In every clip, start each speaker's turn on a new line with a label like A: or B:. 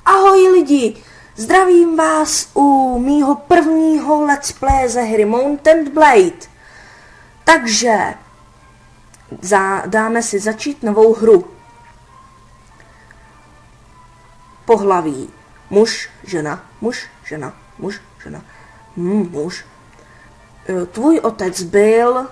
A: Ahoj lidi, zdravím vás u mýho prvního let's play ze hry Mount & Blade. Takže dáme si začít novou hru. Pohlaví. Muž, žena, muž, žena, muž, žena. Muž. Tvůj otec byl...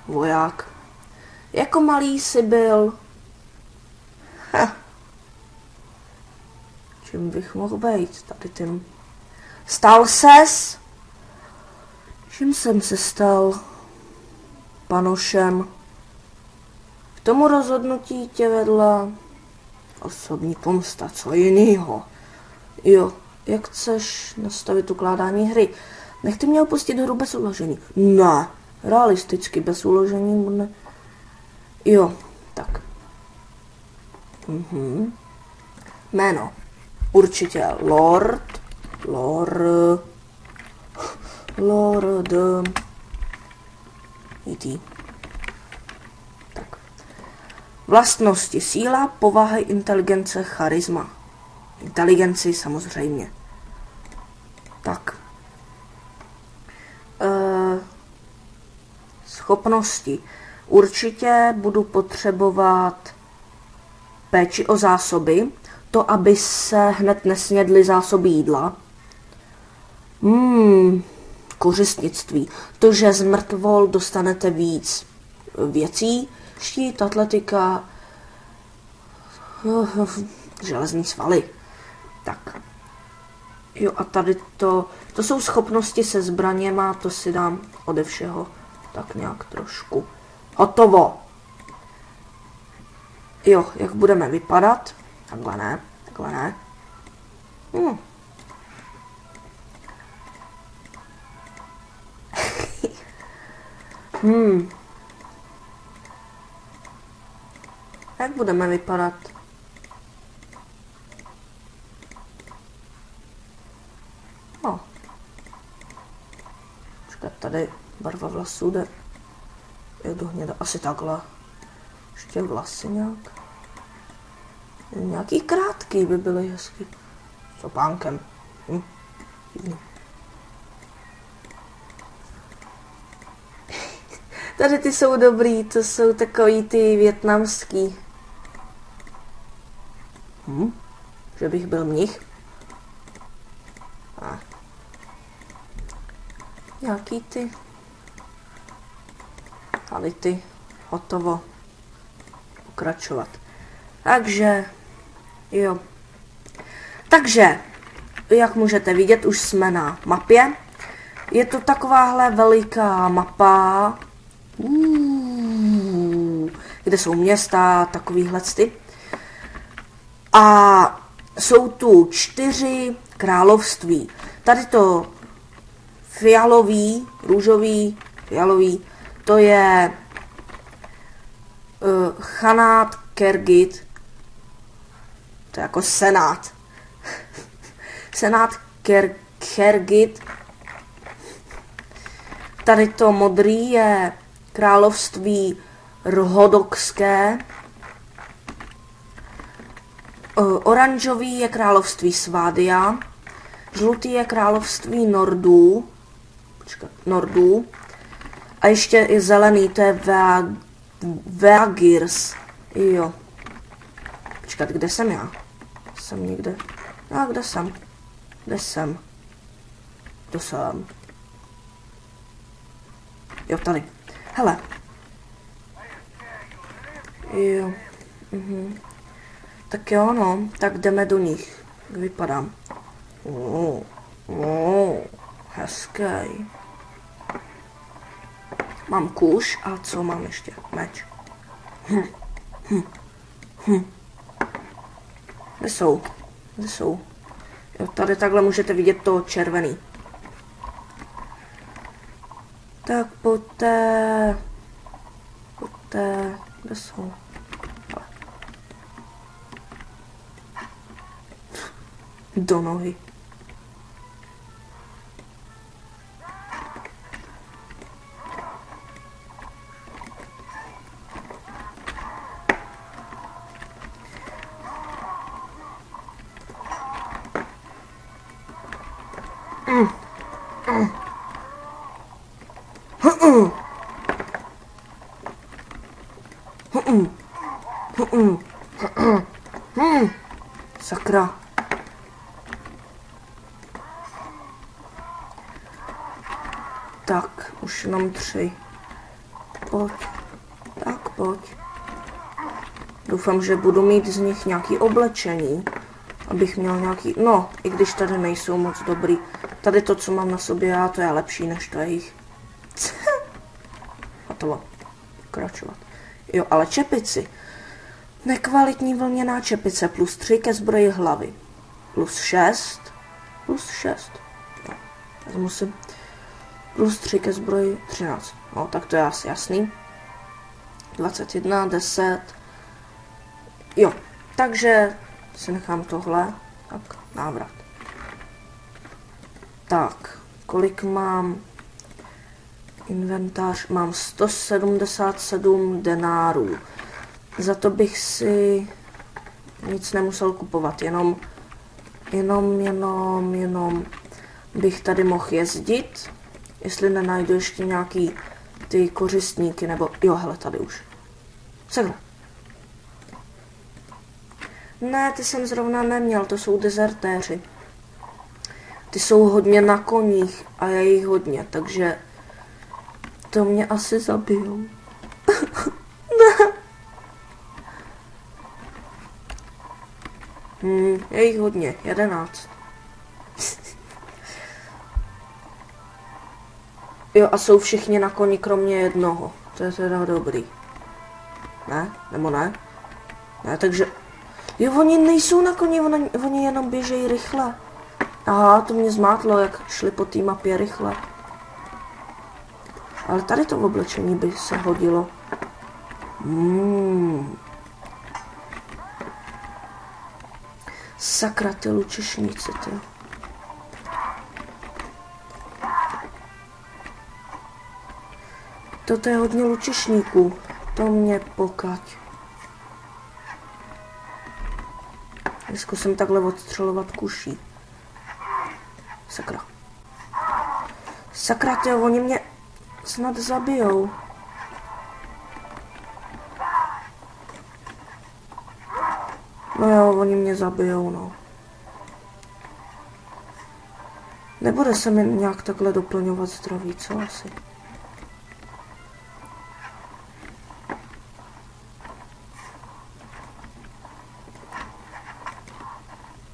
A: Voják. Jako malý jsi byl... Čím bych mohl být tady tím? Stal ses? Čím jsem se stal? Panošem. K tomu rozhodnutí tě vedla osobní pomsta, co jinýho. Jo, jak chceš nastavit ukládání hry? Nechte mě opustit hru bez uložení. Ne, realisticky bez uložení ne. Jo, tak. Jméno. Určitě Lord. E.T. Tak. Vlastnosti. Síla, povahy, inteligence, charisma. Inteligenci samozřejmě. Tak. Schopnosti. Určitě budu potřebovat péči o zásoby, to, aby se hned nesnědly zásoby jídla. Kořistnictví. To, že z mrtvol dostanete víc věcí. Štít, atletika, železní svaly. Tak. Jo, a tady to jsou schopnosti se zbraněma, to si dám ode všeho tak nějak trošku. Hotovo. Jo, jak budeme vypadat? Takhle ne, takhle ne. Jak budeme vypadat? No. Počkat, tady barva vlasů jde. Jak do hněda, asi takhle. Ještě vlasy nějak. Nějaký krátký by byly hezky. S opánkem. Tady ty jsou dobrý, to jsou takový ty vietnamský. Že bych byl mnich. Nějaký ty. Ale ty. Hotovo. Pokračovat. Takže, jo. Takže, jak můžete vidět, už jsme na mapě. Je to takováhle veliká mapa, kde jsou města, takovýhle ty. A jsou tu 4 království. Tady to fialový, růžový, fialový, to je Khanát Khergit, to je jako senát. Senát Khergit. Tady to modrý je království Rhodokské. Oranžový je království Svádia. Žlutý je království Nordů. A ještě je zelený, to je Vagirs. Jo. Počkat, kde jsem já? Jsem někde. Kde jsem? Kde jsem? To jsem. Jo, tady. Hele. Jo. Tak jo, no. Tak jdeme do nich. Jak vypadám. Hezký. Mám kůž a co mám ještě? Meč. Kde jsou? Kde jsou? Jo, tady takhle můžete vidět to červený. Tak pojďte. Kde jsou? Do nohy. Sakra. Tak, už jenom 3. Pojď. Tak, pojď. Doufám, že budu mít z nich nějaký oblečení. Abych měl nějaký... No, i když tady nejsou moc dobrý. Tady to, co mám na sobě já, to je lepší než to jejich. Hotovo. Pokračovat. Jo, ale čepici. Nekvalitní vlněná čepice plus 3 ke zbroji hlavy. Plus 6. Plus 6. No, vezmu si. Plus 3 ke zbroji 13. No, tak to je asi jasný. 21, 10. Jo, takže si nechám tohle. Tak, návrat. Tak, kolik mám? Inventář. Mám 177 denárů. Za to bych si nic nemusel kupovat, jenom bych tady mohl jezdit, jestli nenajdu ještě nějaký ty kořistníky, nebo jo, hele, tady už. Sakra. Ne, ty jsem zrovna neměl, to jsou dezertéři. Ty jsou hodně na koních a je jich hodně, takže to mě asi zabijou. Ne. Je jich hodně, 11. Jo, a jsou všichni na koni, kromě jednoho. To je teda dobrý. Ne? Nebo ne? Ne, takže... Jo, oni nejsou na koni, oni jenom běžejí rychle. Aha, to mě zmátlo, jak šli po té mapě rychle. Ale tady to oblečení by se hodilo. Sakra, ty lučešníci, ty. Toto je hodně lučešníků. To mě pokaď. Zkusím takhle odstřelovat kuší. Sakra. Sakra, ty, oni mě snad zabijou. No jo, oni mě zabijou, no. Nebude se mi nějak takhle doplňovat zdraví, co asi?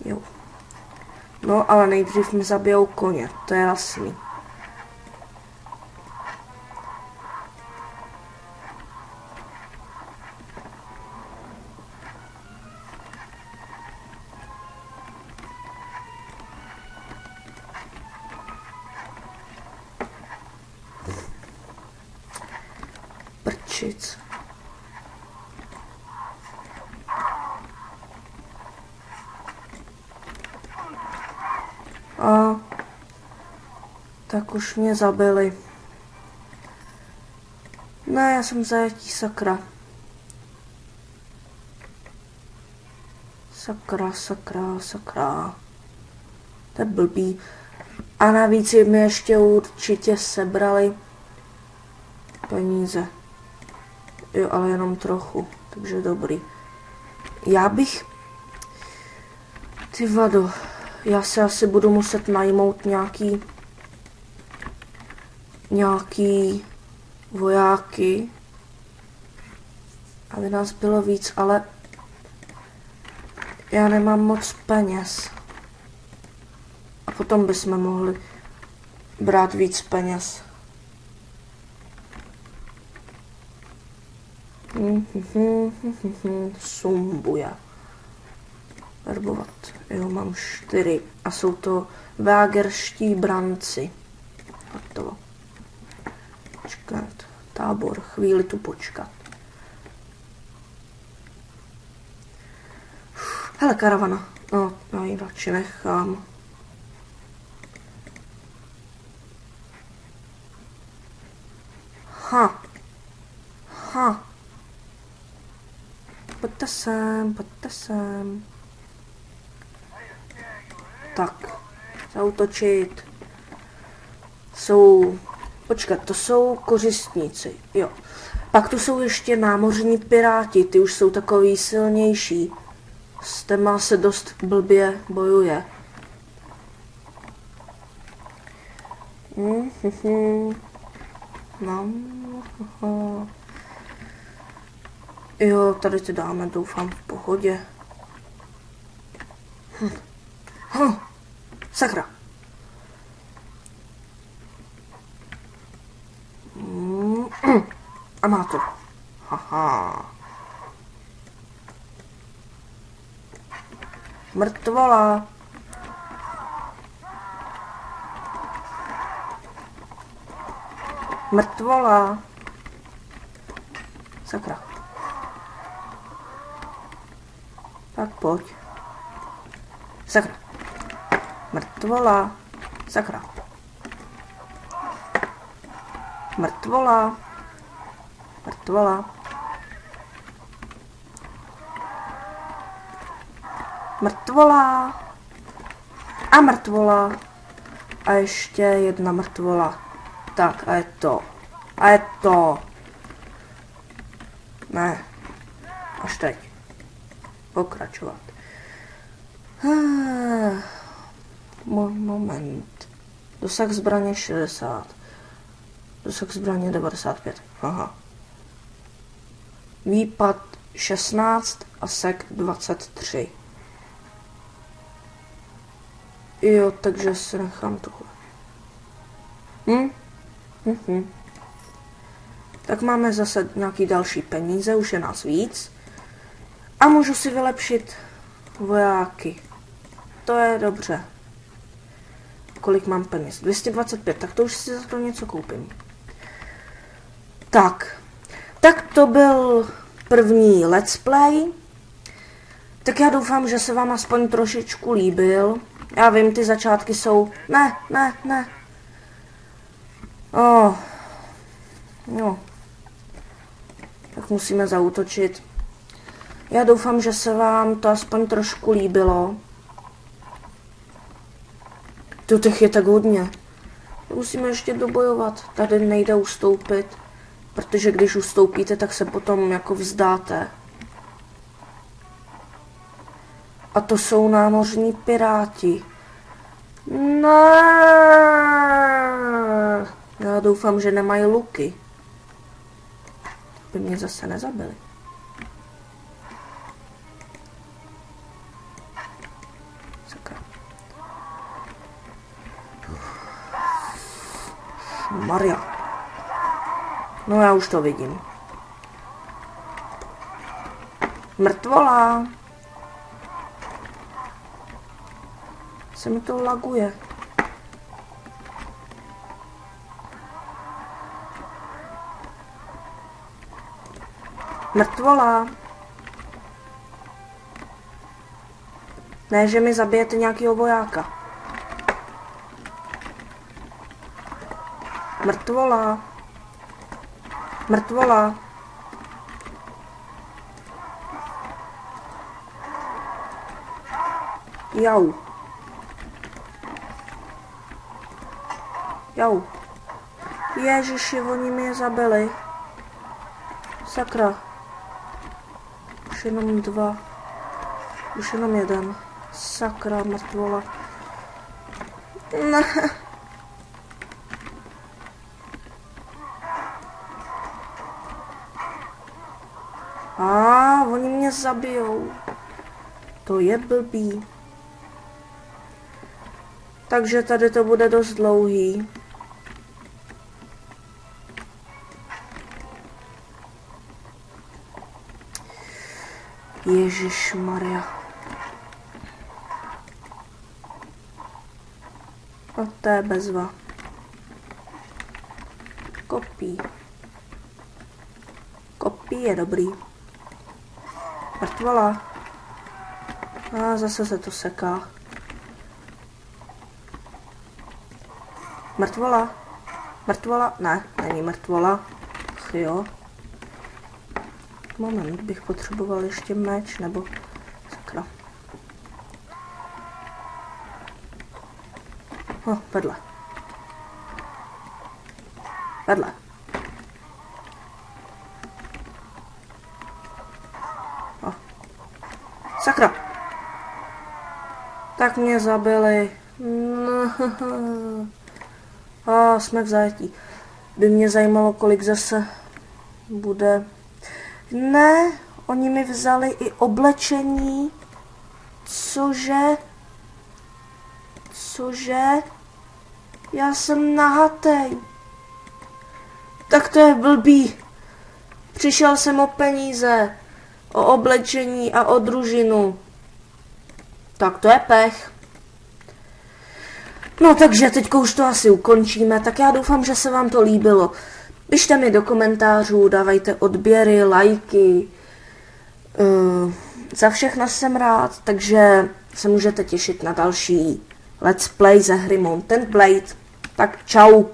A: Jo. No, ale nejdřív mi zabijou koně, to je jasný. Prčic. A tak už mě zabili. Ne, já jsem zajetí, sakra. Sakra, sakra, sakra. To je blbý. A navíc mi ještě určitě sebrali peníze. Jo, ale jenom trochu, takže dobrý. Já bych... Ty vado, já se asi budu muset najmout nějaký vojáky, aby nás bylo víc, ale já nemám moc peněz. A potom bychom mohli brát víc peněz. Sumbuja. Verbovat. Jo, mám 4. A jsou to vágerští branci. Hotovo. Počkat. Tábor. Chvíli tu počkat. Hele, karavana. No, já ji radši nechám. Ha. Pojďte sem. Tak, zaútočit. jsou... Počkat, to jsou kořistníci, jo. Pak tu jsou ještě námořní piráti, ty už jsou takový silnější. S těma se dost blbě bojuje. No. Jo, tady to dáme, doufám, v pohodě. Sakra. A má to. Haha. Mrtvola. Mrtvola. Sakra. Tak pojď. Sakra. Mrtvola. Sakra. Mrtvola. Mrtvola. Mrtvola. A mrtvola. A ještě jedna mrtvola. Tak a je to. A je to. Ne. Až teď. Pokračovat. Moment. Dosah zbraně 60. Dosah zbraně 95. Aha. Výpad 16 a sek 23. Jo, takže si nechám tohle. Tak máme zase nějaký další peníze, už je nás víc. A můžu si vylepšit vojáky. To je dobře. Kolik mám peněz? 225, tak to už si za to něco koupím. Tak to byl první let's play. Tak já doufám, že se vám aspoň trošičku líbil. Já vím, ty začátky jsou... Ne. No. Tak musíme zaútočit. Já doufám, že se vám to aspoň trošku líbilo. Tu těch je tak hodně. Musíme ještě dobojovat. Tady nejde ustoupit. Protože když ustoupíte, tak se potom jako vzdáte. A to jsou námořní piráti. Ne. Já doufám, že nemají luky. Aby mě zase nezabili. Sakra. Maria. No já už to vidím. Mrtvola. Se mi to laguje. Mrtvola. Ne, že mi zabijete nějakýho vojáka. Mrtvola. Mrtvola. Jau. Ježiši, oni mě zabili. Sakra. Už jenom 2. Už jenom 1. Sakra, mrtvola. Ne. Oni mě zabijou. To je blbý. Takže tady to bude dost dlouhý. Ježišmarja. A to je bezva. Kopí. Kopí je dobrý. Mrtvola. A zase se to seká. Mrtvola. Mrtvola. Ne, není mrtvola. Ach jo. Moment, bych potřeboval ještě meč, nebo... Sakra. Vedle. vedle. Oh. Sakra. Tak mě zabili. A jsme v zajetí. By mě zajímalo, kolik zase bude. Ne, oni mi vzali i oblečení. Cože? Cože? Já jsem nahatej. Tak to je blbý. Přišel jsem o peníze, o oblečení a o družinu. Tak to je pech. No takže teďko už to asi ukončíme, tak já doufám, že se vám to líbilo. Pište mi do komentářů, dávajte odběry, lajky. Za všechno jsem rád, takže se můžete těšit na další let's play ze hry Mount & Blade. Tak čau.